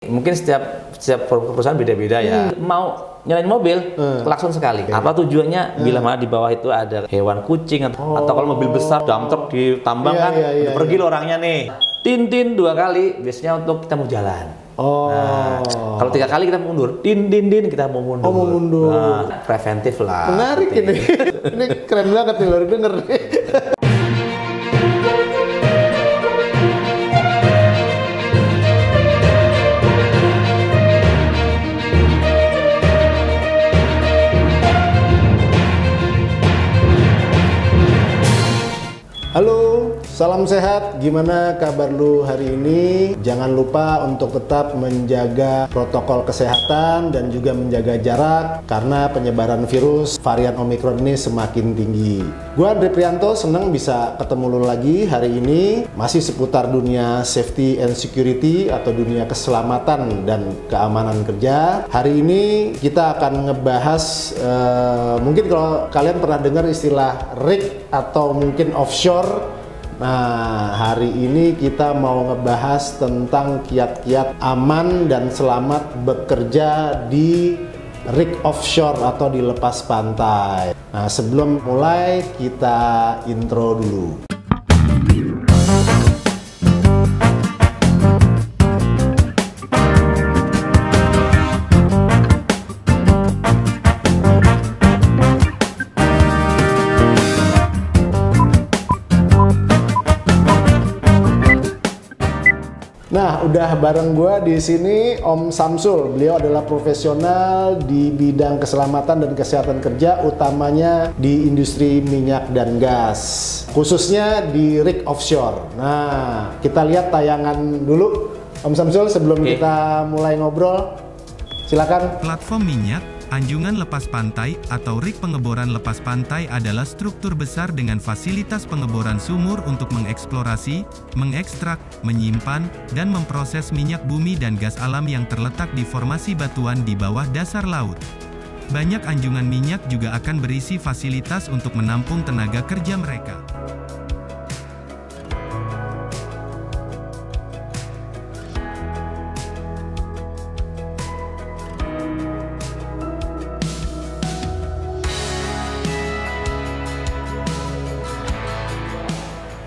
Mungkin setiap perusahaan beda-beda ya. Mau nyalain mobil, klakson sekali. Apa tujuannya? Bila mana di bawah itu ada hewan kucing atau kalau mobil besar, dump truck di tambang kan, udah pergi loh orangnya nih. Tin 2 kali, biasanya untuk kita mau jalan. Nah, kalau 3 kali kita mundur, din kita mau mundur. Mau mundur. Nah, preventif lah. Menarik ini. Ini keren banget nih, baru denger nih. Halo, salam sehat. Gimana kabar lu hari ini? Jangan lupa untuk tetap menjaga protokol kesehatan dan juga menjaga jarak karena penyebaran virus varian Omicron ini semakin tinggi. Gua Andre Prianto, seneng bisa ketemu lu lagi hari ini. Masih seputar dunia safety and security atau dunia keselamatan dan keamanan kerja. Hari ini kita akan ngebahas mungkin kalau kalian pernah dengar istilah rig atau mungkin offshore. Nah, hari ini kita mau ngebahas tentang kiat-kiat aman dan selamat bekerja di rig offshore atau di lepas pantai. Nah, sebelum mulai kita intro dulu. Nah, udah bareng gua di sini Om Samsul. Beliau adalah profesional di bidang keselamatan dan kesehatan kerja, utamanya di industri minyak dan gas, khususnya di rig offshore. Nah, kita lihat tayangan dulu, Om Samsul, sebelum kita mulai ngobrol. Silakan. Platform minyak, anjungan lepas pantai, atau rig pengeboran lepas pantai adalah struktur besar dengan fasilitas pengeboran sumur untuk mengeksplorasi, mengekstrak, menyimpan, dan memproses minyak bumi dan gas alam yang terletak di formasi batuan di bawah dasar laut. Banyak anjungan minyak juga akan berisi fasilitas untuk menampung tenaga kerja mereka.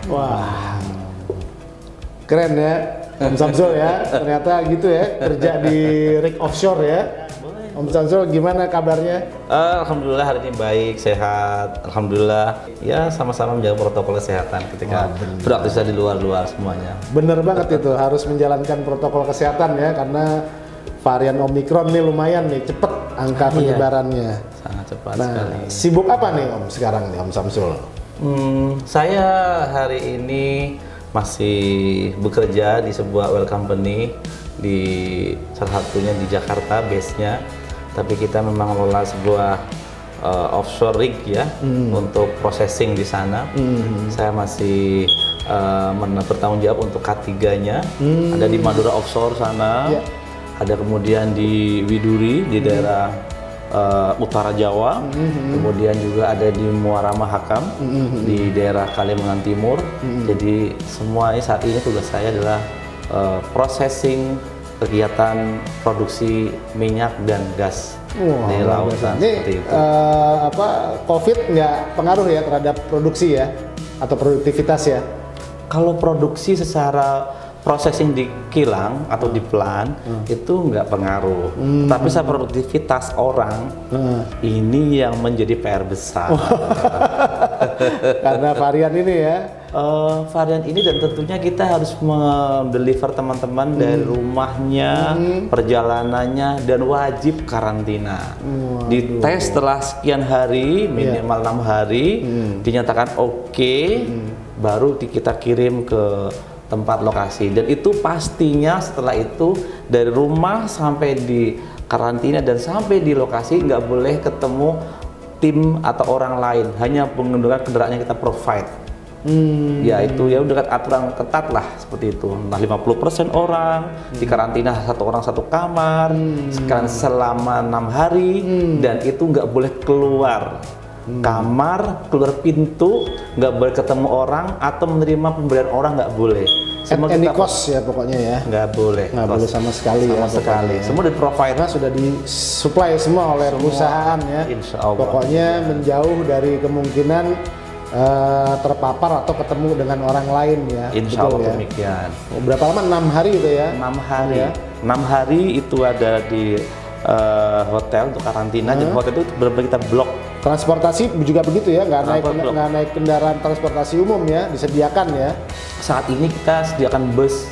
Wah, keren ya Om Samsul ya, ternyata gitu ya, kerja di rig offshore ya. Om Samsul, gimana kabarnya? Alhamdulillah hari ini baik, sehat. Alhamdulillah, ya sama-sama menjaga protokol kesehatan ketika beraktivitas di luar semuanya. Bener banget itu, harus menjalankan protokol kesehatan ya, karena varian Omicron nih lumayan nih, cepet angka penyebarannya. Sangat cepat Nah, sekali. sibuk apa nih Om sekarang nih Om Samsul? Saya hari ini masih bekerja di sebuah oil company, di salah satunya di Jakarta base-nya, tapi kita memang mengelola sebuah offshore rig ya, untuk processing di sana. Saya masih bertanggung jawab untuk K3-nya, ada di Madura offshore sana, ada kemudian di Widuri di daerah utara Jawa, kemudian juga ada di Muara Mahakam di daerah Kalimantan Timur. Jadi semua ini saat ini tugas saya adalah processing kegiatan produksi minyak dan gas di lautan seperti itu. COVID nggak pengaruh ya terhadap produksi ya atau produktivitas ya? Kalau produksi secara processing di kilang atau di plant itu nggak pengaruh, tapi secara produktivitas orang ini yang menjadi PR besar. Karena varian ini ya. Varian ini, dan tentunya kita harus mendeliver teman-teman dari rumahnya, perjalanannya, dan wajib karantina. Dites setelah sekian hari, minimal 6 hari, dinyatakan oke, baru kita kirim ke tempat lokasi. Dan itu pastinya setelah itu dari rumah sampai di karantina dan sampai di lokasi nggak boleh ketemu tim atau orang lain, hanya menggunakan kendaraan yang kita provide. Ya itu ya udah aturan ketat lah seperti itu. Nah 50% orang di karantina, satu orang satu kamar, sekarang selama 6 hari, dan itu nggak boleh keluar Kamar, keluar pintu, nggak boleh ketemu orang atau menerima pemberian orang, nggak boleh. At any cost ya pokoknya ya. Nggak boleh. Nggak boleh sama sekali ya. Sama sekali. Pokoknya. Semua di-provide. Karena sudah disuplai semua oleh perusahaan ya. Insya Allah. Pokoknya menjauh dari kemungkinan terpapar atau ketemu dengan orang lain ya. Insya Allah ya? demikian. Berapa lama? 6 hari itu ya? 6 hari. Ya? 6 hari itu ada di hotel untuk karantina. Jadi hotel itu benar-benar kita blok. Transportasi juga begitu ya? Nggak naik kendaraan transportasi umum ya? Disediakan ya? Saat ini kita sediakan bus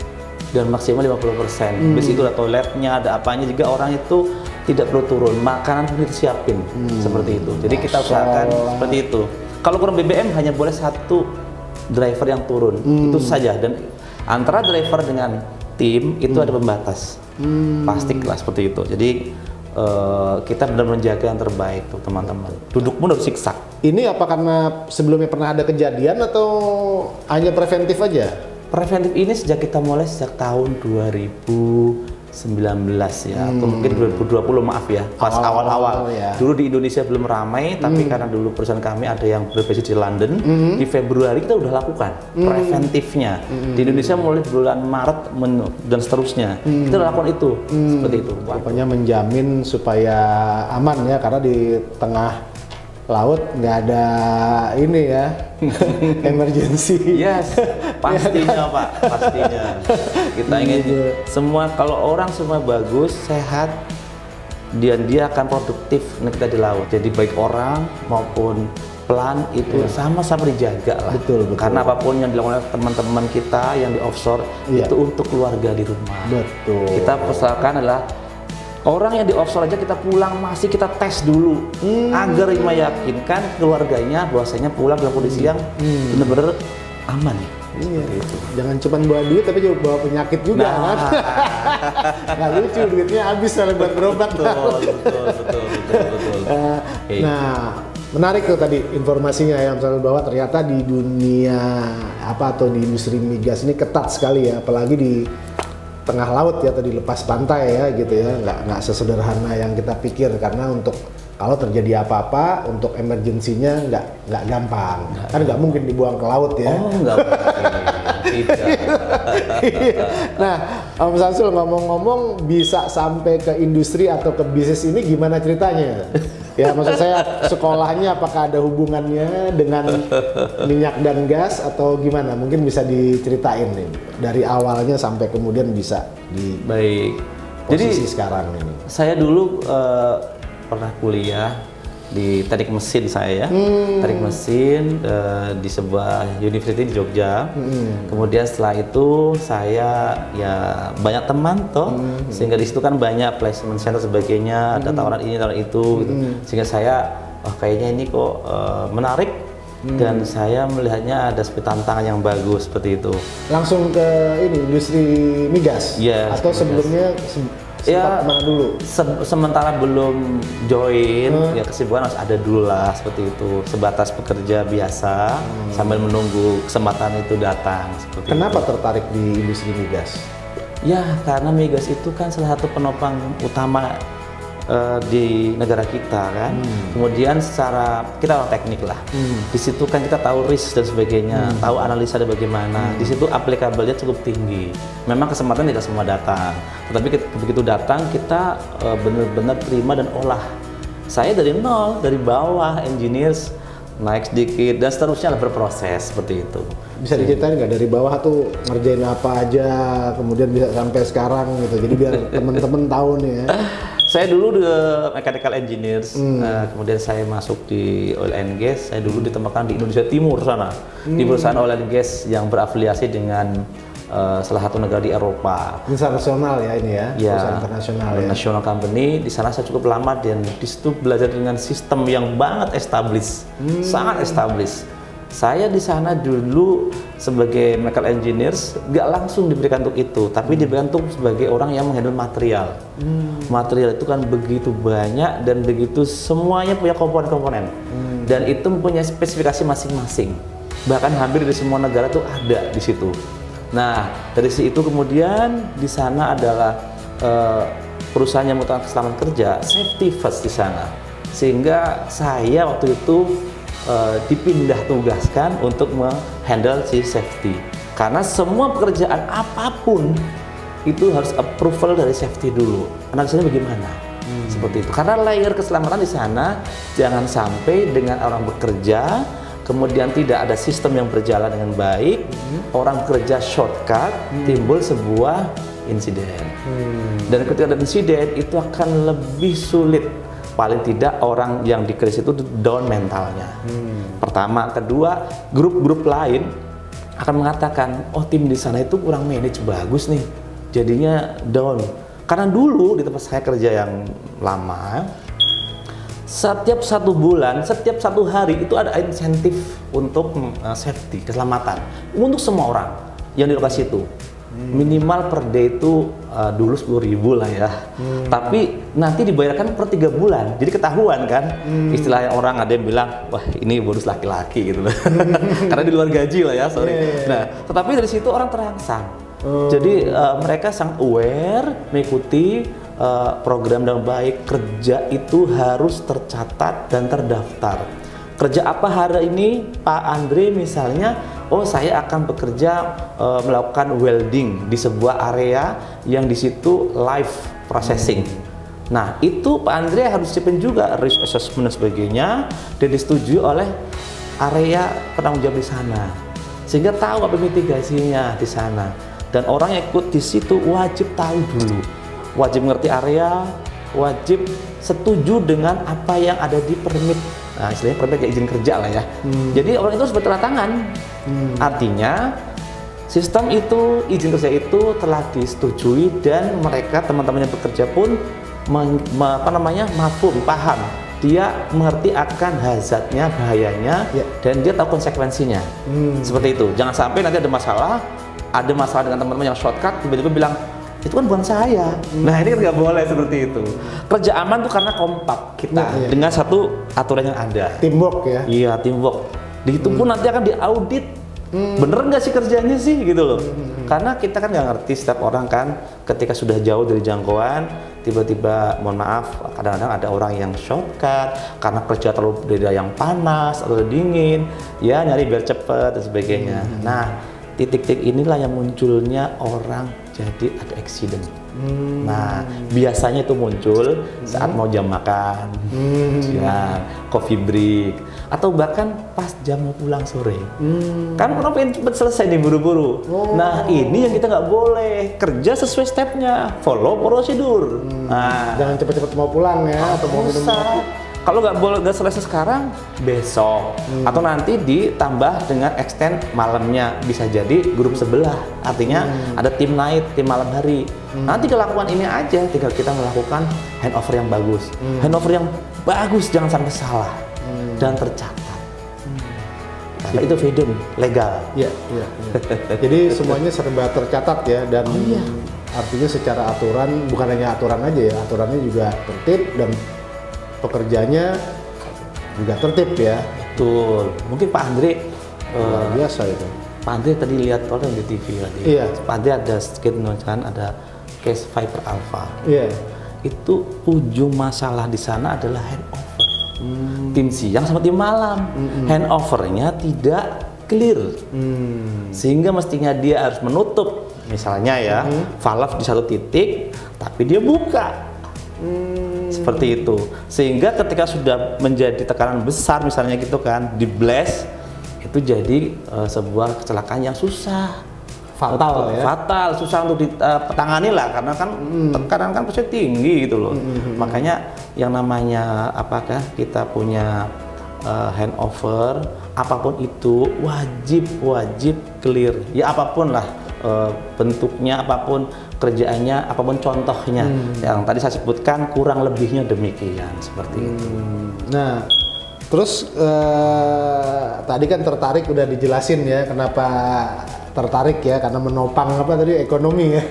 dan maksimal 50%. Bus itu ada toiletnya, ada apanya, juga orang itu tidak perlu turun. Makanan pun kita siapin seperti itu. Jadi kita usahakan seperti itu. Kalau kurang BBM hanya boleh 1 driver yang turun, itu saja. Dan antara driver dengan tim itu ada pembatas, pastilah seperti itu. Jadi kita benar menjaga yang terbaik tuh teman-teman. Duduk pun harus siksa. Ini apa karena sebelumnya pernah ada kejadian atau hanya preventif aja? Preventif ini sejak kita mulai sejak tahun 2019 ya, atau mungkin 2020 maaf ya, pas awal-awal. Ya. Dulu di Indonesia belum ramai, tapi karena dulu perusahaan kami ada yang berbasis di London, di Februari kita udah lakukan preventifnya. Di Indonesia mulai bulan Maret dan seterusnya, kita udah lakukan itu, seperti itu. Pokoknya menjamin supaya aman ya, karena di tengah laut nggak ada ini ya emergency. Yes, pastinya Pak, pastinya. Kita ingin semua, kalau orang semua bagus, sehat, dia akan produktif kita di laut. Jadi baik orang maupun pelan itu sama-sama dijaga lah. Betul. Karena apapun yang dilakukan oleh teman-teman kita yang di offshore itu untuk keluarga di rumah. Betul. Kita pesankan adalah orang yang di offshore aja kita pulang masih kita tes dulu agar meyakinkan keluarganya bahwasanya pulang dalam kondisi yang benar-benar aman. Iya. Jangan cuma bawa duit tapi juga bawa penyakit juga kan. Nggak lucu, duitnya habis kalau buat berobat. Betul. Nah, menarik tuh tadi informasinya yang misalnya bahwa ternyata di dunia atau di industri migas ini ketat sekali ya, apalagi di tengah laut ya, atau di lepas pantai ya gitu ya, nggak sesederhana yang kita pikir, karena untuk kalau terjadi apa-apa untuk emergensinya nggak gampang, kan nggak mungkin dibuang ke laut ya. Oh nggak mungkin, tidak. Nah, Om Samsul, ngomong-ngomong bisa sampai ke industri atau ke bisnis ini gimana ceritanya? Ya maksud saya sekolahnya apakah ada hubungannya dengan minyak dan gas atau gimana? Mungkin bisa diceritain nih dari awalnya sampai kemudian bisa di posisi sekarang ini. Saya dulu pernah kuliah di teknik mesin saya, teknik mesin di sebuah university di Jogja. Kemudian setelah itu saya ya banyak teman toh, sehingga di situ kan banyak placement center sebagainya, ada tawaran ini tawaran itu, gitu. Sehingga saya kayaknya ini kok menarik dan saya melihatnya ada seperti tantangan yang bagus seperti itu. Langsung ke ini industri migas, atau sebelumnya ya mana dulu? Sementara belum join, ya kesibukan harus ada dulu lah seperti itu. Sebatas bekerja biasa sambil menunggu kesempatan itu datang. Kenapa tertarik di industri migas? Ya karena migas itu kan salah satu penopang utama di negara kita kan. Kemudian secara kita orang teknik lah. Di situ kan kita tahu risk dan sebagainya, tahu analisa dan bagaimana. Di situ aplikabelnya cukup tinggi. Memang kesempatan tidak semua datang, tetapi begitu datang kita benar-benar terima dan olah. Saya dari nol, dari bawah, engineers naik sedikit dan seterusnya lah, berproses seperti itu. Bisa diceritain nggak dari bawah tuh ngerjain apa aja, kemudian bisa sampai sekarang gitu. Jadi biar teman-teman tahu nih ya. Saya dulu di mechanical engineers, kemudian saya masuk di oil and gas. Saya dulu ditempatkan di Indonesia Timur sana, di perusahaan oil and gas yang berafiliasi dengan salah satu negara di Eropa. Internasional ya ini ya, perusahaan internasional ya. National company. Di sana saya cukup lama dan di situ belajar dengan sistem yang banget established, sangat established. Saya di sana dulu sebagai mechanical engineers nggak langsung diberikan untuk itu, tapi diberikan untuk sebagai orang yang menghandle material. Material itu kan begitu banyak dan begitu semuanya punya komponen-komponen, dan itu mempunyai spesifikasi masing-masing. Bahkan hampir di semua negara tuh ada di situ. Nah dari situ kemudian di sana adalah perusahaan yang mengutamakan keselamatan kerja, safety first di sana. Sehingga saya waktu itu dipindah tugaskan untuk menghandle si safety. Karena semua pekerjaan apapun itu harus approval dari safety dulu. Analisanya bagaimana? Seperti itu. Karena layer keselamatan di sana jangan sampai dengan orang bekerja kemudian tidak ada sistem yang berjalan dengan baik, orang bekerja shortcut, timbul sebuah insiden. Dan ketika ada insiden itu akan lebih sulit. Paling tidak orang yang di krisis itu down mentalnya. Pertama, kedua, grup-grup lain akan mengatakan, oh tim di sana itu kurang manage bagus nih, jadinya down. Karena dulu di tempat saya kerja yang lama, setiap 1 bulan, setiap 1 hari itu ada insentif untuk safety, keselamatan untuk semua orang yang di lokasi itu. Minimal per day itu dulu 10.000 lah ya. Tapi nanti dibayarkan per 3 bulan. Jadi ketahuan kan. Istilahnya orang ada yang bilang, wah ini bonus laki-laki gitu. Karena di luar gaji lah ya, sorry. Nah, tetapi dari situ orang terangsang. Jadi mereka sangat aware, mengikuti program dengan baik. Kerja itu harus tercatat dan terdaftar. Kerja apa hari ini Pak Andre misalnya, oh saya akan bekerja melakukan welding di sebuah area yang di situ live processing. Nah itu Pak Andre harus siapin juga risk assessment dan sebagainya dan disetujui oleh area penanggung jawab di sana, sehingga tahu apa mitigasinya di sana. Dan orang yang ikut di situ wajib tahu dulu, wajib ngerti area, wajib setuju dengan apa yang ada di permit. Nah, istilahnya permit kayak izin kerja lah ya. Jadi orang itu harus bertanda tangan. Artinya sistem itu, izin kerja itu telah disetujui dan mereka teman-teman yang bekerja pun mafhum, paham. Dia mengerti akan hazardnya, bahayanya, dan dia tahu konsekuensinya. Seperti itu. Jangan sampai nanti ada masalah dengan teman-teman yang shortcut tiba-tiba bilang, itu kan bukan saya. Nah ini kan nggak boleh seperti itu. Kerja aman tuh karena kompak kita dengan satu aturan yang ada. Teamwork ya? Iya, teamwork. Itu pun nanti akan diaudit. Bener nggak sih kerjanya sih gitu loh. Karena kita kan nggak ngerti setiap orang kan ketika sudah jauh dari jangkauan tiba-tiba mohon maaf kadang-kadang ada orang yang shortcut karena kerja terlalu beda yang panas atau dingin ya nyari biar cepet dan sebagainya. Nah titik-titik inilah yang munculnya orang jadi ada accident. Nah, biasanya itu muncul saat mau jam makan, ya, coffee break, atau bahkan pas jam mau pulang sore. Kan orang pengen cepet selesai nih buru-buru. Nah, ini yang kita nggak boleh. Kerja sesuai stepnya, follow prosedur. Nah, jangan cepet-cepet mau pulang ya, atau mau minum kopi. Kalau nggak selesai sekarang, besok atau nanti ditambah dengan extend malamnya, bisa jadi grup sebelah. Artinya ada tim night, tim malam hari. Nanti kelakuan ini aja, tinggal kita melakukan handover yang bagus. Handover yang bagus jangan sampai salah dan tercatat. Karena itu freedom legal. Iya. Jadi semuanya serba tercatat ya dan artinya secara aturan, bukan hanya aturan aja ya, aturannya juga tertib dan pekerjanya juga tertib ya. Betul. Mungkin Pak Andre luar biasa itu. Pak Andre tadi lihat orang di TV tadi. Iya. Pak Andre ada sedikit menunjukkan ada case Viper Alpha. Iya. Itu ujung masalah di sana adalah handover. Tim siang sama tim malam. Handovernya tidak clear. Sehingga mestinya dia harus menutup misalnya ya valve di satu titik tapi dia buka. Seperti itu, sehingga ketika sudah menjadi tekanan besar misalnya gitu kan, di blast itu jadi sebuah kecelakaan yang susah, fatal, susah untuk ditangani lah karena kan tekanan kan pasti tinggi gitu loh. Makanya yang namanya apakah kita punya handover apapun itu wajib clear ya, apapun lah bentuknya, apapun kerjaannya, apapun contohnya yang tadi saya sebutkan kurang lebihnya demikian seperti itu. Nah terus tadi kan tertarik udah dijelasin ya kenapa tertarik ya, karena menopang apa tadi ekonomi ya.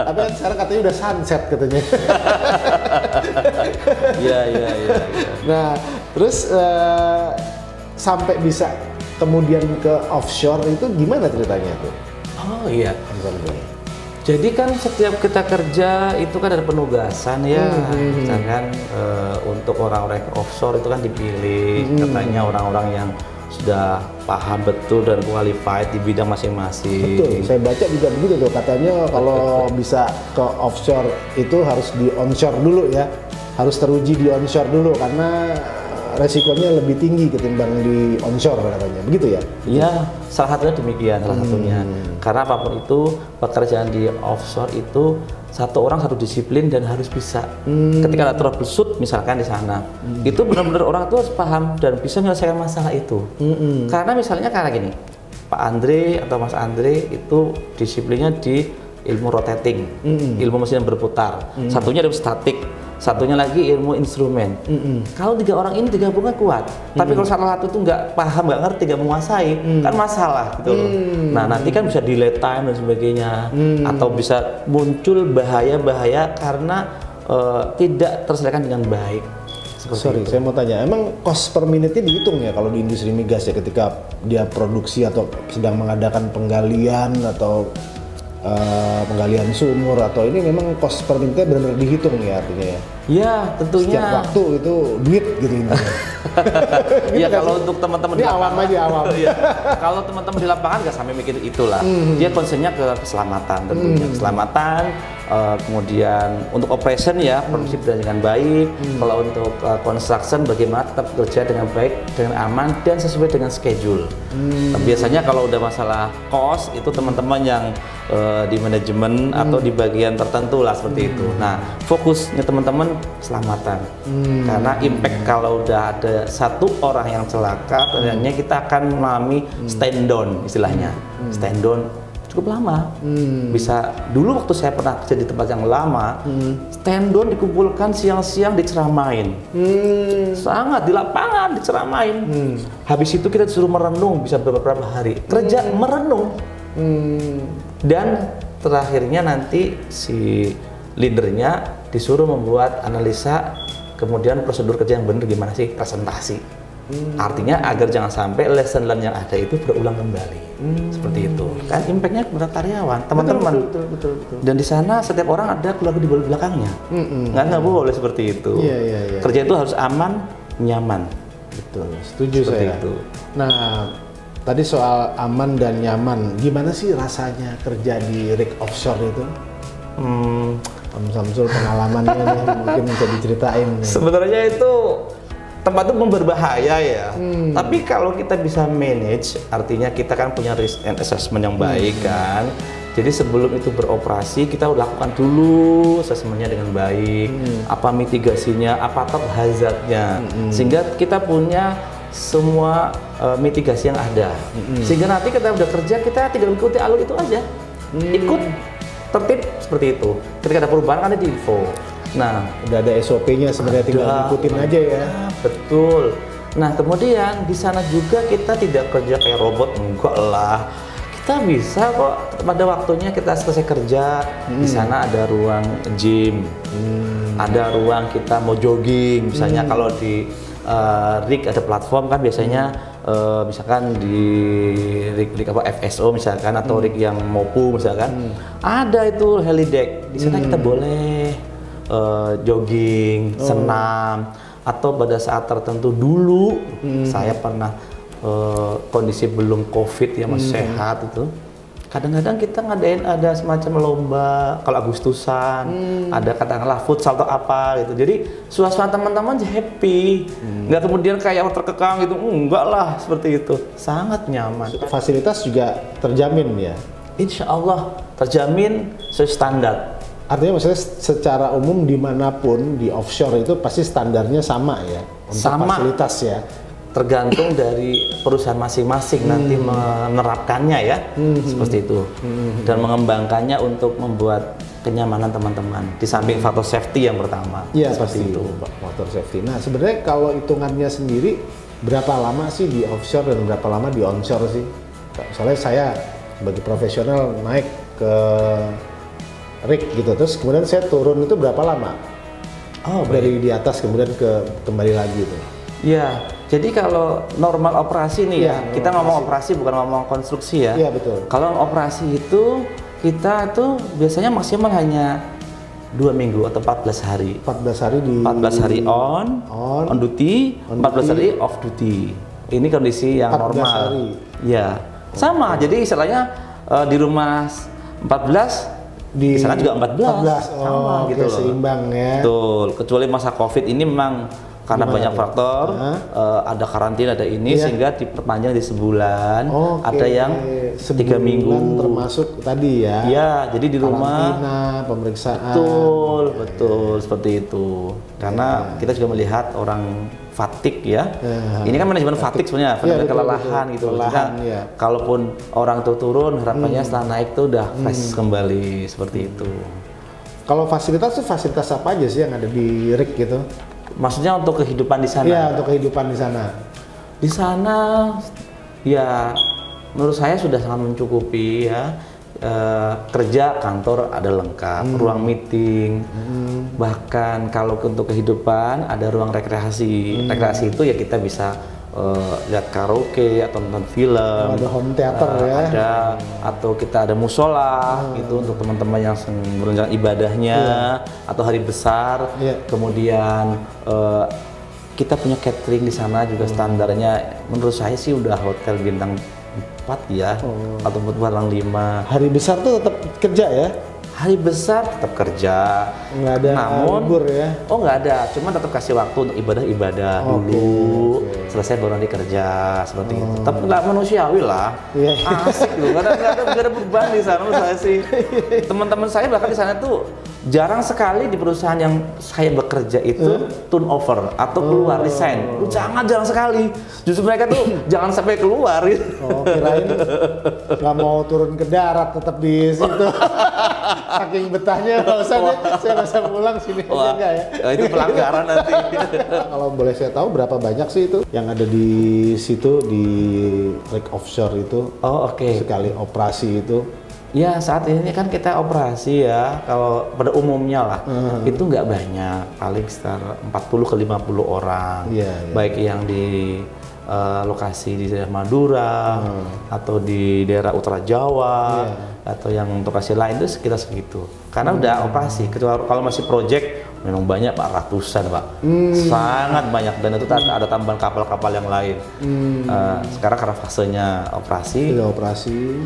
Tapi kan sekarang katanya udah sunset katanya. Iya. Nah terus sampai bisa kemudian ke offshore itu gimana ceritanya tuh? Oh iya. Jadi kan setiap kita kerja itu kan ada penugasan ya, misalkan untuk orang-orang offshore itu kan dipilih katanya orang-orang yang sudah paham betul dan qualified di bidang masing-masing. Betul, saya baca juga begitu tuh, katanya kalau bisa ke offshore itu harus di onshore dulu ya, harus teruji di onshore dulu karena resikonya lebih tinggi ketimbang di onshore katanya, begitu ya? Iya, salah satunya demikian, salah satunya. Karena apapun itu, pekerjaan di offshore itu satu orang satu disiplin dan harus bisa. Ketika ada troubleshoot misalkan di sana, itu benar-benar orang itu harus paham dan bisa menyelesaikan masalah itu. Karena misalnya kayak gini, Pak Andre atau Mas Andre itu disiplinnya di ilmu rotating, ilmu mesin yang berputar. Satunya ilmu statik, satunya lagi ilmu instrumen. Kalau 3 orang ini digabungkan kuat, tapi kalau salah satu itu nggak paham, nggak ngerti, nggak menguasai, kan masalah gitu loh. Nah nanti kan bisa delay time dan sebagainya, atau bisa muncul bahaya-bahaya karena tidak terselesaikan dengan baik. Sorry, saya mau tanya, emang cost per menitnya dihitung ya kalau di industri migas ya, ketika dia produksi atau sedang mengadakan penggalian atau penggalian sumur atau ini memang cost per menitnya benar-benar dihitung ya artinya ya? Ya tentunya. Setiap waktu itu duit gitu intinya. Ya kalau untuk teman-teman di awam aja awam. Ya, kalau teman-teman di lapangan nggak sampai mikir itulah. Dia concernnya ke keselamatan tentunya, keselamatan. Kemudian untuk operation ya produksi berjalan dengan baik. Kalau untuk construction bagaimana tetap bekerja dengan baik, dengan aman dan sesuai dengan schedule. Biasanya kalau udah masalah cost itu teman-teman yang di manajemen atau di bagian tertentu lah seperti itu. Nah fokusnya teman-teman keselamatan. Karena impact kalau udah ada satu orang yang celaka, ternyata kita akan mengalami stand down istilahnya. Stand down cukup lama. Bisa dulu waktu saya pernah kerja di tempat yang lama, stand down dikumpulkan siang-siang diceramain. Sangat di lapangan diceramain. Habis itu kita disuruh merenung bisa beberapa hari. Kerja merenung. Dan terakhirnya nanti si leadernya disuruh membuat analisa, kemudian prosedur kerja yang benar gimana sih, presentasi. Artinya agar jangan sampai lesson learn yang ada itu berulang kembali. Seperti itu. Kan impactnya kepada karyawan, teman-teman. Betul. Dan di sana setiap orang ada keluarga di belakangnya. Nggak boleh seperti itu. Iya. Kerja itu harus aman, nyaman. Betul, setuju Seperti saya. itu. Nah, tadi soal aman dan nyaman, gimana sih rasanya kerja di rig offshore itu? Om Samsul pengalamannya nih, mungkin bisa diceritain nih. Sebenarnya itu tempat itu berbahaya ya. Tapi kalau kita bisa manage, artinya kita kan punya risk and assessment yang baik kan. Jadi sebelum itu beroperasi kita udah lakukan dulu assessmentnya dengan baik. Apa mitigasinya, apa top hazardnya, sehingga kita punya semua mitigasi yang ada. Sehingga nanti kita udah kerja kita tinggal ikuti alur itu aja. Ikut tertib seperti itu. Ketika ada perubahan kan ada di info. Nah, Udah ada SOP-nya sebenarnya, tinggal ikutin aja ya. Betul. Nah, kemudian di sana juga kita tidak kerja kayak robot, enggak lah. Kita bisa kok pada waktunya kita selesai kerja. Di sana ada ruang gym, ada ruang kita mau jogging. Misalnya kalau di rig ada platform kan biasanya misalkan di rig apa FSO misalkan atau rig yang MOPU misalkan ada itu helideck. Di sana kita boleh jogging, senam, atau pada saat tertentu dulu saya pernah kondisi belum COVID ya masih sehat itu. Kadang-kadang kita ngadain ada semacam lomba kalau Agustusan, ada katakanlah futsal atau apa gitu. Jadi suasana teman-teman happy, nggak kemudian kayak terkekang gitu, enggak lah seperti itu. Sangat nyaman. Fasilitas juga terjamin ya? Insya Allah terjamin sesuai standar. Artinya maksudnya secara umum dimanapun di offshore itu pasti standarnya sama ya? Untuk Sama. fasilitas ya? Tergantung dari perusahaan masing-masing nanti menerapkannya ya, seperti itu, dan mengembangkannya untuk membuat kenyamanan teman-teman. Di samping faktor safety yang pertama, Iya seperti pasti itu. faktor safety. Nah sebenarnya kalau hitungannya sendiri berapa lama sih di offshore dan berapa lama di onshore sih? Soalnya saya sebagai profesional naik ke rig gitu, terus kemudian saya turun itu berapa lama? Oh, Dari di atas kemudian kembali lagi itu. Ya, jadi kalau normal operasi nih Iya, ya, kita ngomong operasi bukan ngomong konstruksi ya. Iya betul. Kalau operasi itu kita tuh biasanya maksimal hanya 2 minggu atau 14 hari. 14 hari di 14 hari on duty, 14 hari off duty. Ini kondisi yang 14 normal. hari. Ya, sama. Jadi istilahnya di rumah 14, di sana juga 14. Sama oke, gitu loh. seimbang ya. Betul. Kecuali masa Covid ini memang karena Gimana banyak tuh? faktor, ada karantina, ada ini, Iya. sehingga diperpanjang di sebulan. Oke, Ada yang 3 minggu. termasuk tadi ya. Iya, jadi di rumah. Karantina, pemeriksaan. Betul, seperti itu. Karena kita juga melihat orang fatigue ya. Ini kan manajemen fatigue sebenarnya, Iya, betul, kelelahan betul. gitu. Kelelahan, Sehingga iya. kalaupun orang tuh turun, harapannya setelah naik tuh udah fresh kembali seperti itu. Kalau fasilitas tuh fasilitas apa aja sih yang ada di RIK gitu? Maksudnya untuk kehidupan di sana? Iya, untuk kehidupan di sana. Di sana ya menurut saya sudah sangat mencukupi ya. Kerja kantor ada lengkap, ruang meeting, bahkan kalau untuk kehidupan ada ruang rekreasi. Rekreasi itu ya kita bisa lihat karaoke atau nonton film. Ada home theater ya. Ada, atau kita ada musola gitu untuk teman-teman yang merencanakan ibadahnya atau hari besar. Kemudian kita punya catering di sana juga standarnya menurut saya sih udah hotel bintang 4 ya, atau bintang 5. Hari besar tuh tetap kerja ya? Hari besar tetap kerja, Nggak ada libur ya? Oh nggak ada, cuma tetap kasih waktu untuk ibadah dulu, selesai baru nanti kerja seperti itu. Tapi nggak manusiawi lah, asik loh, nggak ada beban di sana menurut saya sih. Teman-teman saya bahkan di sana tuh jarang sekali di perusahaan yang saya bekerja itu turnover atau keluar resign. Sangat jarang sekali. Justru mereka tuh jangan sampai keluar gitu. Oh, kirain nggak mau turun ke darat, tetap di situ. Saking betahnya, nggak usah deh, saya nggak usah pulang sini aja enggak ya. Itu pelanggaran nanti. Kalau boleh saya tahu berapa banyak sih itu yang ada di situ di RIK Offshore itu? Oh oke. Sekali operasi itu? Ya saat ini kan kita operasi ya, kalau pada umumnya lah itu nggak banyak, paling sekitar 40 ke 50 orang, baik yang di lokasi di daerah Madura atau di daerah Utara Jawa atau yang lokasi lain itu sekitar segitu. Karena udah operasi, kalau masih project memang banyak Pak, ratusan Pak, sangat banyak, dan itu ada tambahan kapal-kapal yang lain. Sekarang karena fasenya operasi,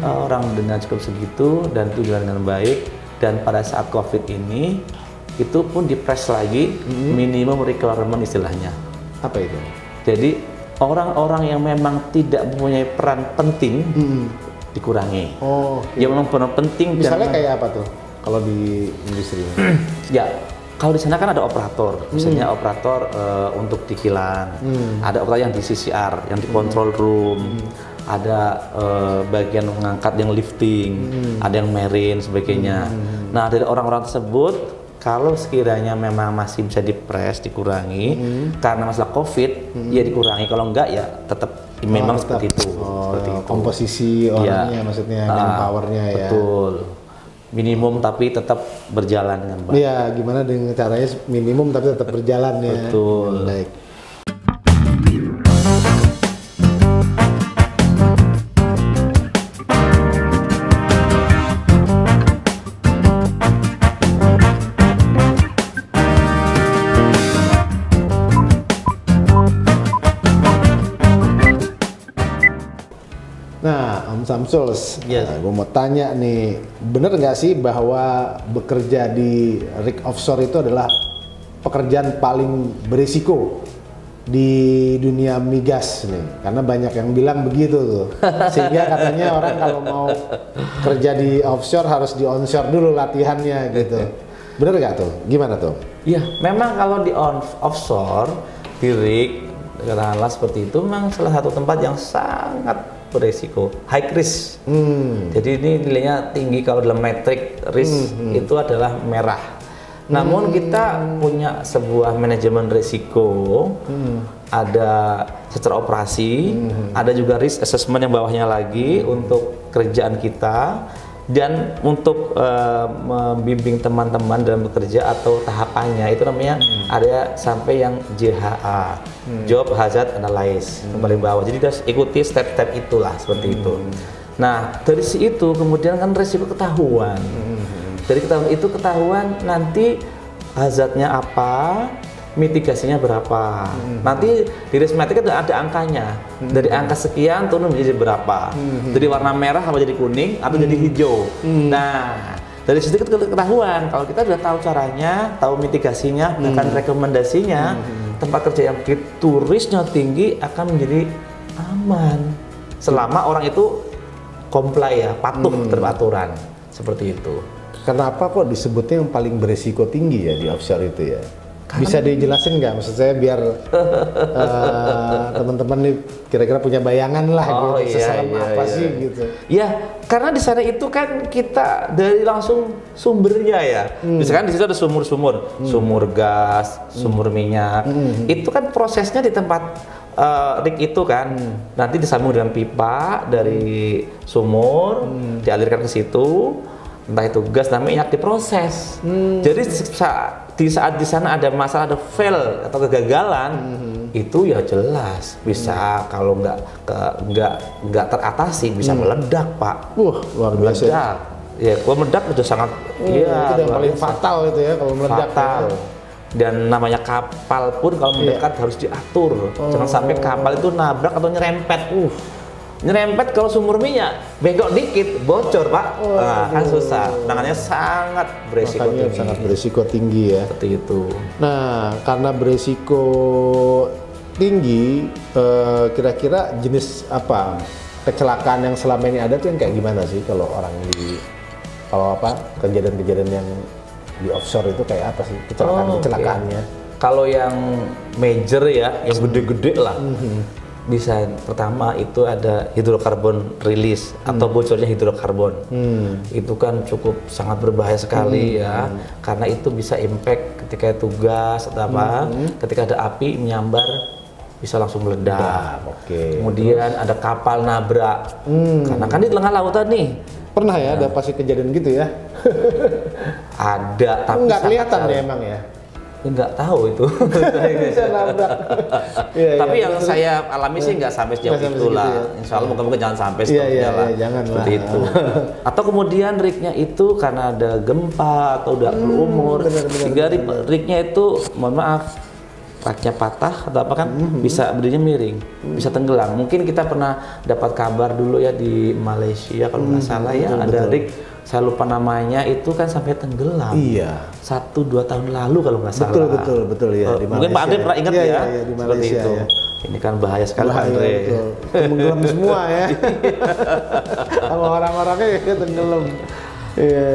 orang dengan cukup segitu dan itu jalan dengan baik. Dan pada saat COVID ini itu pun dipres lagi minimum requirement istilahnya. Apa itu? Jadi orang-orang yang memang tidak mempunyai peran penting dikurangi. Yang memang peran penting. Misalnya kayak apa tuh kalau di industri? Ya, kalau di sana kan ada operator, misalnya operator untuk di kilang, ada operator yang di CCR, yang di control room, ada bagian mengangkat yang lifting, ada yang marine sebagainya. Nah, dari orang-orang tersebut, kalau sekiranya memang masih bisa dipres, dikurangi karena masalah COVID, ya dikurangi. Kalau enggak ya tetap memang seperti itu. Seperti itu. Komposisi orangnya, maksudnya manpowernya ya. Betul. Minimum tapi tetap berjalan dengan baik. Iya, gimana dengan caranya minimum tapi tetap berjalan ya. Betul. Baik. Nah, Om Samsul, gue mau tanya nih, bener nggak sih bahwa bekerja di RIK Offshore itu adalah pekerjaan paling berisiko di dunia migas nih? Karena banyak yang bilang begitu tuh, sehingga katanya orang kalau mau kerja di offshore harus di onshore dulu latihannya gitu. Bener nggak tuh? Gimana tuh? Iya, memang kalau di offshore, di RIK, katakanlah seperti itu, memang salah satu tempat yang sangat beresiko, high risk. Jadi ini nilainya tinggi. Kalau dalam metrik risk itu adalah merah. Namun kita punya sebuah manajemen risiko, ada secara operasi, ada juga risk assessment yang bawahnya lagi untuk kerjaan kita, dan untuk membimbing teman-teman dalam bekerja atau tahapannya itu namanya ada sampai yang JHA, Job Hazard Analysis, yang paling bawah. Jadi kita ikuti step-step itulah seperti itu. Nah, dari itu kemudian kan resiko ketahuan. Dari ketahuan nanti hazardnya apa, mitigasinya berapa. Nanti di rismatik itu ada angkanya. Dari angka sekian turun menjadi berapa. Dari warna merah apa jadi kuning atau jadi hijau. Nah, dari situ ketahuan. Kalau kita sudah tahu caranya, tahu mitigasinya, bahkan rekomendasinya, tempat kerja yang turisnya tinggi akan menjadi aman. Selama orang itu comply ya, patuh terhadap aturan. Seperti itu. Kenapa kok disebutnya yang paling berisiko tinggi ya di offshore itu ya? Bisa dijelasin nggak? Maksud saya biar teman-teman nih kira-kira punya bayangan lah gitu, seserem apa sih gitu. Ya, karena di sana itu kan kita dari langsung sumbernya ya. Misalkan di situ ada sumur gas, sumur minyak. Itu kan prosesnya di tempat rig itu kan nanti disambung dengan pipa dari sumur, dialirkan ke situ. Entah itu gas dan minyak diproses. Jadi di saat di sana ada masalah, ada fail atau kegagalan, itu ya jelas bisa kalau nggak teratasi bisa meledak, Pak. Luar biasa. Meledak. Ya, kalau meledak udah sangat itu yang paling fatal itu ya kalau meledak. Fatal. Ya. Dan namanya kapal pun kalau mendekat harus diatur. Jangan sampai kapal itu nabrak atau nyerempet. Nyerempet kalau sumur minyak bengkok dikit bocor, Pak. Kan susah. Penanganannya sangat beresiko tinggi. Sangat beresiko tinggi ya. Seperti itu. Nah, karena beresiko tinggi, kira-kira jenis apa kecelakaan yang selama ini ada tuh yang kayak gimana sih kalau orang kejadian-kejadian yang di offshore itu kayak apa sih kecelakaannya? Kalau yang major ya, yang gede-gede lah. Bisa pertama itu ada hidrokarbon release atau bocornya hidrokarbon. Itu kan cukup sangat berbahaya sekali ya, karena itu bisa impact ketika itu gas atau apa, ketika ada api menyambar bisa langsung meledak. Kemudian ada kapal nabrak, karena kan di tengah lautan nih. Pernah ya ada pasti kejadian gitu ya? Ada, tapi nggak kelihatan ya emang ya? Nggak tahu itu. Bisa nabrak. Tapi yang saya alami sih nggak sampai sejauh itulah. Ya. Insya Allah moga-moga jangan sampai jangan seperti itu. Atau kemudian rignya itu karena ada gempa atau udah berumur, sehingga rignya itu, mohon maaf, raknya patah atau apa kan bisa berdirinya miring, bisa tenggelam. Mungkin kita pernah dapat kabar dulu ya di Malaysia kalau nggak salah ya, ada rig, saya lupa namanya, itu kan sampai tenggelam. Iya. 1-2 tahun lalu kalau nggak salah. Betul ya. Di mungkin Pak Andre pernah ingat ya, di Malaysia, seperti itu. Ya. Ini kan bahaya sekali Pak Andre. Tenggelam semua ya. Sama orang-orangnya ya tenggelam. Iya.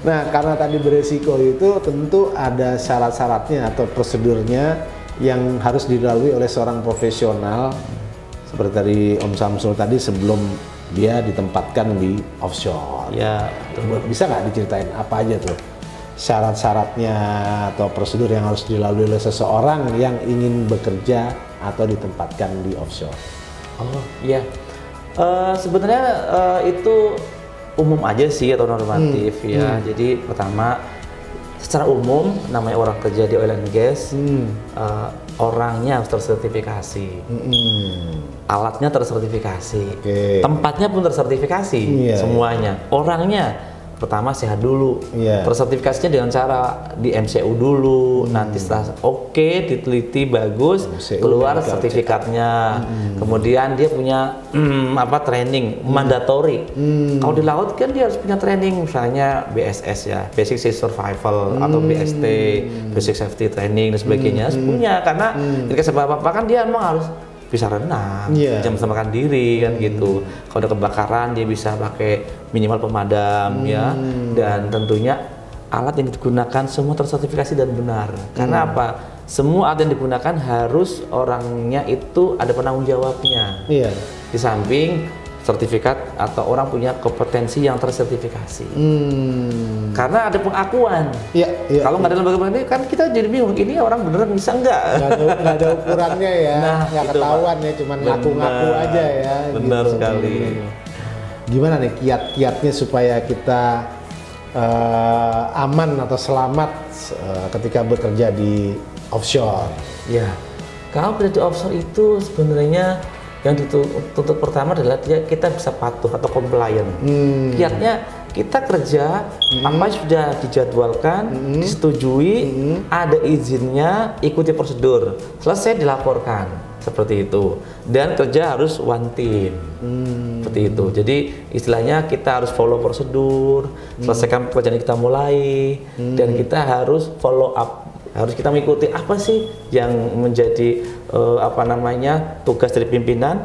Nah, karena tadi beresiko itu tentu ada syarat-syaratnya atau prosedurnya yang harus dilalui oleh seorang profesional seperti tadi Om Samsul tadi sebelum dia ditempatkan di offshore. Ya, bisa nggak diceritain apa aja tuh syarat-syaratnya atau prosedur yang harus dilalui oleh seseorang yang ingin bekerja atau ditempatkan di offshore? Oh iya, sebenarnya itu umum aja sih atau normatif ya. Jadi pertama, secara umum namanya orang kerja di oil and gas, orangnya harus tersertifikasi, alatnya tersertifikasi, tempatnya pun tersertifikasi, semuanya. Orangnya pertama sehat dulu, tersertifikasinya dengan cara di MCU dulu, nanti setelah diteliti bagus, MCU keluar sertifikatnya, kemudian dia punya training mandatory. Kalau di laut kan dia harus punya training, misalnya BSS ya, Basic Sea Survival, atau BST, Basic Safety Training dan sebagainya, harus punya, karena ketika sebab apa kan dia memang harus bisa renang, bisa menyelamatkan diri kan gitu. Kalau ada kebakaran dia bisa pakai minimal pemadam ya, dan tentunya alat yang digunakan semua tersertifikasi dan benar. Karena apa? Semua alat yang digunakan harus orangnya itu ada penanggung jawabnya. Di samping sertifikat atau orang punya kompetensi yang tersertifikasi. Karena ada pengakuan. Kalau nggak ada lembaga ini kan kita jadi bingung, ini orang beneran bisa nggak? Nggak ada ukurannya ya, nggak ketahuan ya, cuman ngaku-ngaku aja ya. Benar gitu sekali. Gimana nih kiat-kiatnya supaya kita aman atau selamat ketika bekerja di offshore? Ya, kalau bekerja di offshore itu sebenarnya Yang dituntut pertama adalah kita bisa patuh atau compliant. Kiatnya kita kerja apa yang sudah dijadwalkan, disetujui, ada izinnya, ikuti prosedur, selesai dilaporkan seperti itu. Dan kerja harus one team seperti itu. Jadi istilahnya kita harus follow prosedur, selesaikan pekerjaan yang kita mulai, dan kita harus follow up. Harus kita mengikuti apa sih yang menjadi tugas dari pimpinan,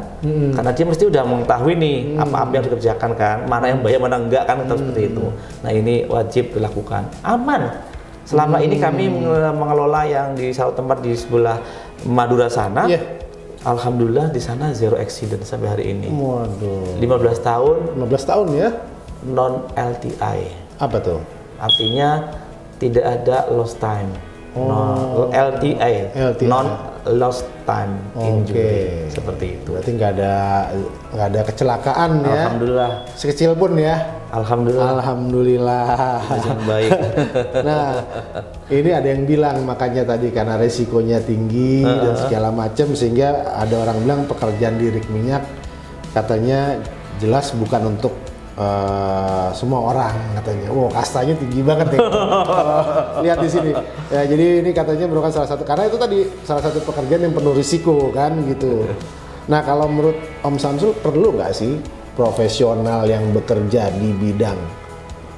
karena dia mesti udah mengetahui nih apa-apa yang dikerjakan kan, mana yang bayar mana enggak kan, seperti itu. Nah ini wajib dilakukan. Aman. Selama ini kami mengelola yang di satu tempat di sebelah Madura sana, alhamdulillah di sana zero accident sampai hari ini. Waduh. 15 tahun. 15 tahun ya? Non LTI. Apa tuh? Artinya tidak ada lost time. LTI, non lost time injury, seperti itu. Berarti nggak ada kecelakaan ya? Alhamdulillah. Sekecil pun ya? Alhamdulillah. Alhamdulillah. Baik. Nah, ini ada yang bilang makanya tadi karena resikonya tinggi dan segala macam, sehingga ada orang bilang pekerjaan di rig minyak katanya jelas bukan untuk semua orang katanya. Wow, kastanya tinggi banget nih. Lihat di sini. Ya, jadi ini katanya merupakan salah satu, karena itu tadi salah satu pekerjaan yang penuh risiko kan gitu. Nah, kalau menurut Om Samsul perlu nggak sih profesional yang bekerja di bidang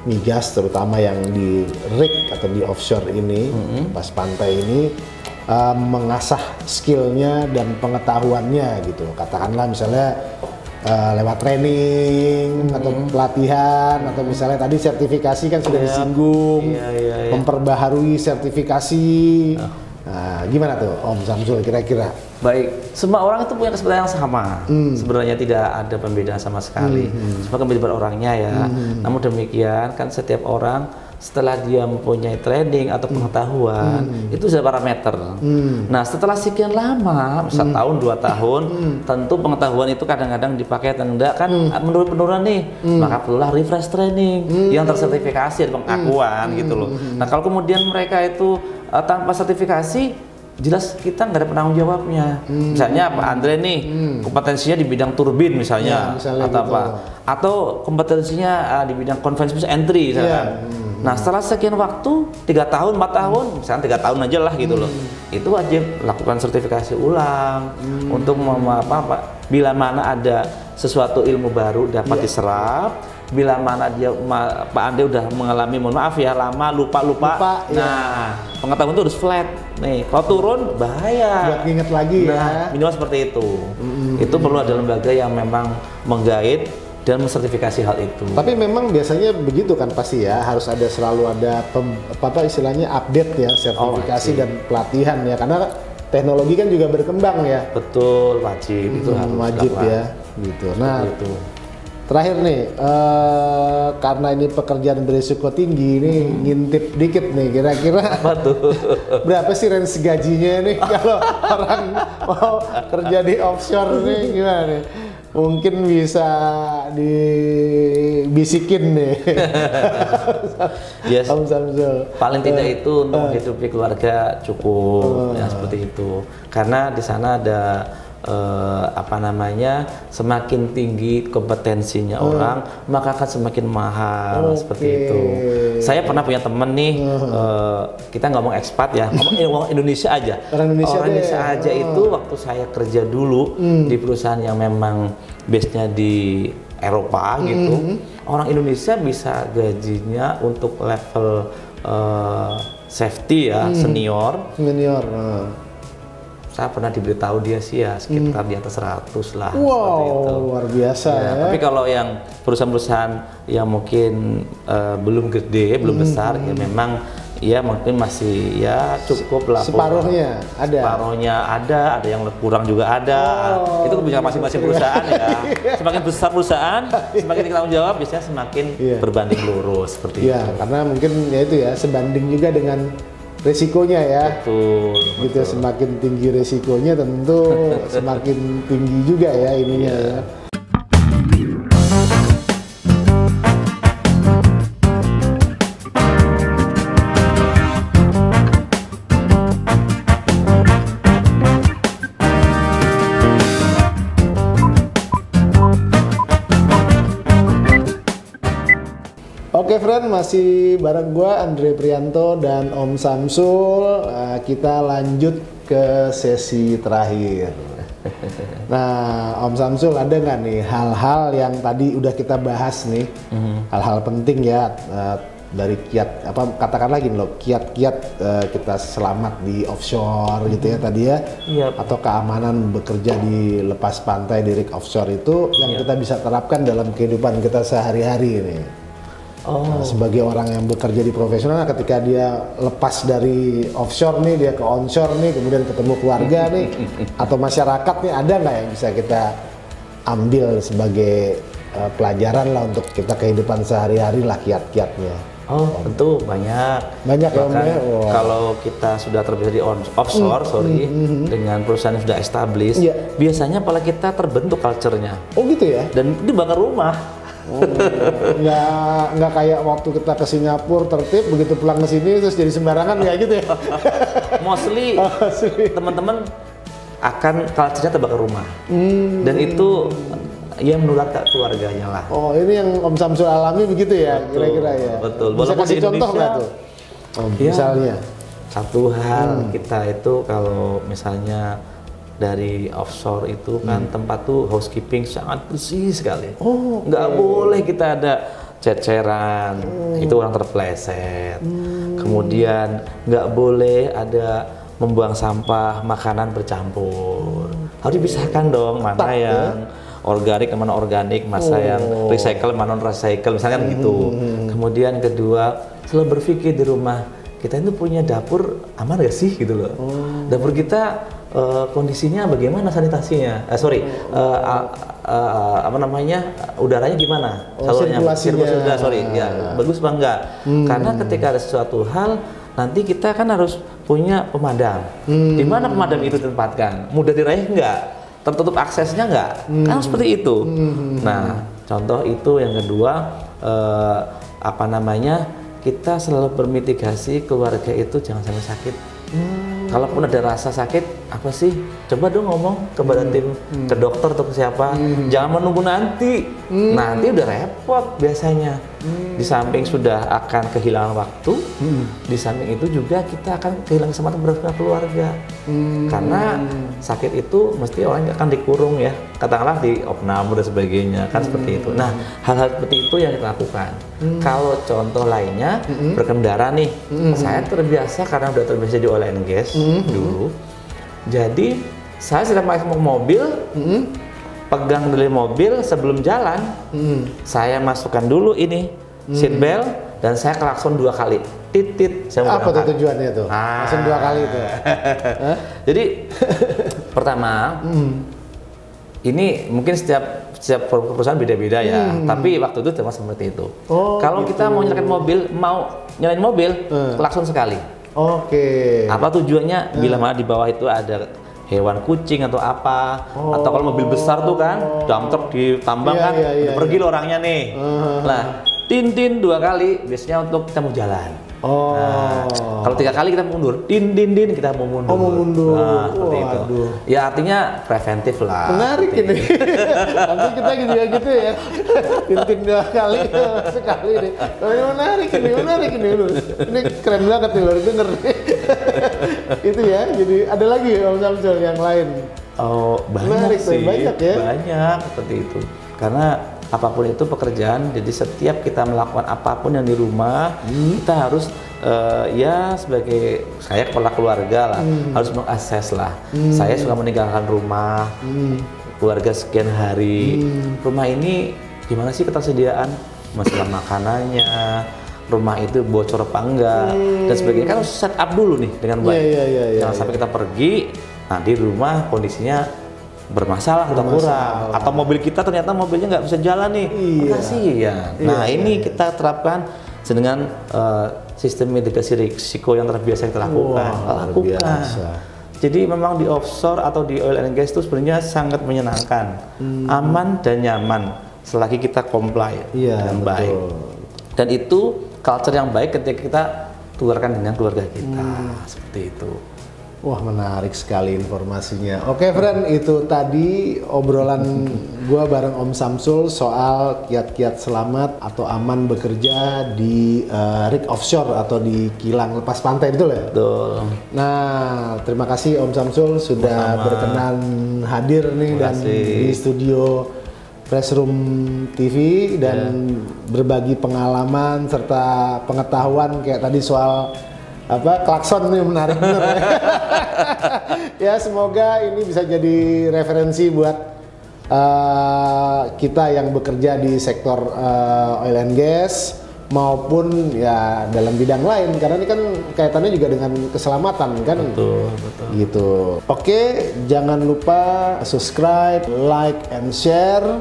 migas, terutama yang di rig atau di offshore ini, pas pantai ini, mengasah skillnya dan pengetahuannya gitu. Katakanlah misalnya lewat training atau pelatihan, atau misalnya tadi sertifikasi kan sudah disinggung, memperbaharui sertifikasi. Nah, gimana tuh Om Samsul kira-kira? Baik, semua orang itu punya kesempatan yang sama. Sebenarnya tidak ada pembedaan sama sekali. Semua kembali pada orangnya ya. Namun demikian kan setiap orang setelah dia mempunyai training atau pengetahuan, itu sudah parameter. Nah, setelah sekian lama, 1 tahun, 2 tahun, tentu pengetahuan itu kadang-kadang dipakai atau enggak kan menurun nih, maka perlulah refresh training yang tersertifikasi, ada pengakuan gitu loh. Nah, kalau kemudian mereka itu tanpa sertifikasi, jelas kita nggak ada penanggung jawabnya. Misalnya Pak Andre nih kompetensinya di bidang turbin misalnya, atau gitu. apa, atau kompetensinya di bidang conventional entry misalkan. Nah, setelah sekian waktu, 3 tahun, 4 tahun, misalnya 3 tahun aja lah gitu loh, itu wajib lakukan sertifikasi ulang untuk bila mana ada sesuatu ilmu baru dapat diserap, bila mana dia Pak Ande udah mengalami, mohon maaf ya, lama lupa. Nah, pengetahuan itu harus flat nih, kalau turun bahaya, buat inget lagi ya. Minimal seperti itu. Itu perlu ada lembaga yang memang menggait dan mensertifikasi hal itu. Tapi memang biasanya begitu kan pasti ya, harus ada selalu ada istilahnya update ya, sertifikasi dan pelatihan ya, karena teknologi kan juga berkembang ya. Betul, wajib itu harus wajib ya gitu. Nah, itu terakhir nih, karena ini pekerjaan berisiko tinggi, nih ngintip dikit nih, kira-kira berapa sih range gajinya nih kalau orang mau kerja di offshore nih, gimana nih? Mungkin bisa dibisikin deh. Yes. Om Samsul. Paling tidak itu untuk menghidupi keluarga cukup, ya seperti itu. Karena di sana ada semakin tinggi kompetensinya orang, maka akan semakin mahal, seperti itu. Saya pernah punya temen nih, kita ngomong ekspat ya, ngomong Indonesia aja. Orang Indonesia aja itu waktu saya kerja dulu di perusahaan yang memang base-nya di Eropa gitu, orang Indonesia bisa gajinya untuk level safety ya, senior. Saya pernah diberitahu dia sih ya sekitar di atas 100 lah. Wow, luar biasa ya. Tapi kalau yang perusahaan-perusahaan yang mungkin belum gede, belum besar, ya memang ya mungkin masih ya cukup lah. Separuhnya ada yang kurang juga ada. Itu kebijakan masing-masing perusahaan ya. Semakin besar perusahaan, semakin tanggung jawab biasanya semakin berbanding lurus seperti itu. Karena mungkin ya itu ya sebanding juga dengan resikonya ya. Betul. Gitu, semakin tinggi resikonya tentu semakin tinggi juga ya ininya ya. Oke friend, masih bareng gua Andre Prianto dan Om Samsul. Kita lanjut ke sesi terakhir. Nah, Om Samsul, ada nggak nih hal-hal yang tadi udah kita bahas nih, hal-hal penting ya, dari kiat apa, katakanlah gini loh, kiat-kiat kita selamat di offshore gitu ya tadi ya, atau keamanan bekerja di lepas pantai di rig offshore itu yang kita bisa terapkan dalam kehidupan kita sehari-hari nih. Nah, sebagai orang yang bekerja di profesional, ketika dia lepas dari offshore nih, dia ke onshore nih, kemudian ketemu keluarga nih, atau masyarakat nih, ada nggak yang bisa kita ambil sebagai pelajaran lah untuk kita kehidupan sehari-hari lah, kiat-kiatnya? Tentu banyak. Banyak ya Om ya? Kalau kita sudah terbiasa di offshore, dengan perusahaan yang sudah established, biasanya pola kita terbentuk culture-nya. Oh gitu ya? Dan itu bakar rumah. Nggak kayak waktu kita ke Singapura tertib, begitu pulang ke sini terus jadi sembarangan kayak gitu ya? Mostly teman-teman akan culture-nya terbakar rumah, dan itu yang menular ke keluarganya lah. Ini yang Om Samsul alami begitu ya, kira-kira ya? Betul. Bisa kasih contoh nggak tuh? Misalnya? Satu hal kita itu kalau misalnya dari offshore itu kan tempat tuh housekeeping sangat bersih sekali. Nggak boleh kita ada ceceran, itu orang terpleset. Kemudian nggak boleh ada membuang sampah, makanan bercampur. Harus dipisahkan dong, mana yang organik, mana organik, masa yang recycle, mana non recycle, misalkan gitu. Kemudian kedua, selalu berpikir di rumah kita itu punya dapur aman gak sih gitu loh. Dapur kita kondisinya bagaimana, sanitasinya, udaranya gimana, sirkulasinya, bagus apa enggak? Karena ketika ada sesuatu hal, nanti kita kan harus punya pemadam. Di mana pemadam itu ditempatkan? Mudah diraih enggak? Tertutup aksesnya enggak? Kan seperti itu. Nah, contoh itu. Yang kedua, kita selalu bermitigasi keluarga itu jangan sampai sakit. Kalaupun ada rasa sakit, apa sih? Coba dong ngomong kepada tim, ke dokter atau ke siapa. Jangan menunggu nanti. Nanti udah repot biasanya. Di samping sudah akan kehilangan waktu, di samping itu juga kita akan kehilangan kesempatan bersama keluarga. Karena sakit itu mesti orang akan dikurung ya, katakanlah di opname dan sebagainya, kan seperti itu. Nah, hal-hal seperti itu yang kita lakukan. Kalau contoh lainnya, berkendara nih, saya terbiasa karena udah terbiasa di oil and gas dulu. Jadi saya sedang pakai mobil, pegang dari mobil sebelum jalan, saya masukkan dulu ini seatbelt dan saya klakson 2 kali. Titit. Apa tuh tujuannya tuh? Langsung 2 kali itu. Jadi pertama, ini mungkin setiap perusahaan beda-beda ya, tapi waktu itu cuma seperti itu. Kalau kita mau nyalain mobil, klakson sekali. Apa tujuannya? Bila mana di bawah itu ada hewan kucing atau apa, atau kalau mobil besar tuh kan, dump truck di tambang kan, pergi lo orangnya nih. Nah, tin 2 kali biasanya untuk kita mau jalan. Nah, kalau 3 kali kita mundur, din kita mau mundur. Nah, seperti itu. Ya artinya preventif lah. Menarik ini. Nanti kita gitu ya. Tin 2 kali, sekali nih. Menarik ini. Ini keren banget nih, baru denger. Itu ya. Jadi ada lagi Om Samsul yang lain. Banyak sih. Banyak ya. Banyak seperti itu. Karena apapun itu pekerjaan, jadi setiap kita melakukan apapun yang di rumah, kita harus sebagai saya kepala keluarga lah, harus mengakses lah. Saya suka meninggalkan rumah, keluarga sekian hari. Rumah ini gimana sih ketersediaan, masalah makanannya, rumah itu bocor apa enggak, dan sebagainya. Kan harus set up dulu nih dengan baik. Jangan sampai kita pergi, nanti rumah kondisinya bermasalah atau kurang, atau mobil kita ternyata mobilnya nggak bisa jalan nih, kasihan. Nah, ini kita terapkan dengan sistem mitigasi risiko yang terbiasa kita lakukan. Jadi memang di offshore atau di oil and gas itu sebenarnya sangat menyenangkan, aman dan nyaman selagi kita comply dengan baik. Dan itu culture yang baik ketika kita tularkan dengan keluarga kita, seperti itu. Wah, menarik sekali informasinya. Oke, friend, itu tadi obrolan gua bareng Om Samsul soal kiat-kiat selamat atau aman bekerja di rig offshore atau di kilang lepas pantai, betul ya? Betul. Nah, terima kasih Om Samsul sudah berkenan hadir nih dan di studio Pressroom TV dan berbagi pengalaman serta pengetahuan kayak tadi soal klakson nih, menarik bener ya. Ya, semoga ini bisa jadi referensi buat kita yang bekerja di sektor oil and gas maupun ya dalam bidang lain, karena ini kan kaitannya juga dengan keselamatan kan. Betul. Gitu. Oke, jangan lupa subscribe, like, and share.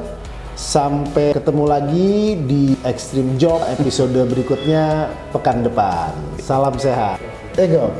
Sampai ketemu lagi di Extreme Job episode berikutnya pekan depan. Salam sehat. Ego.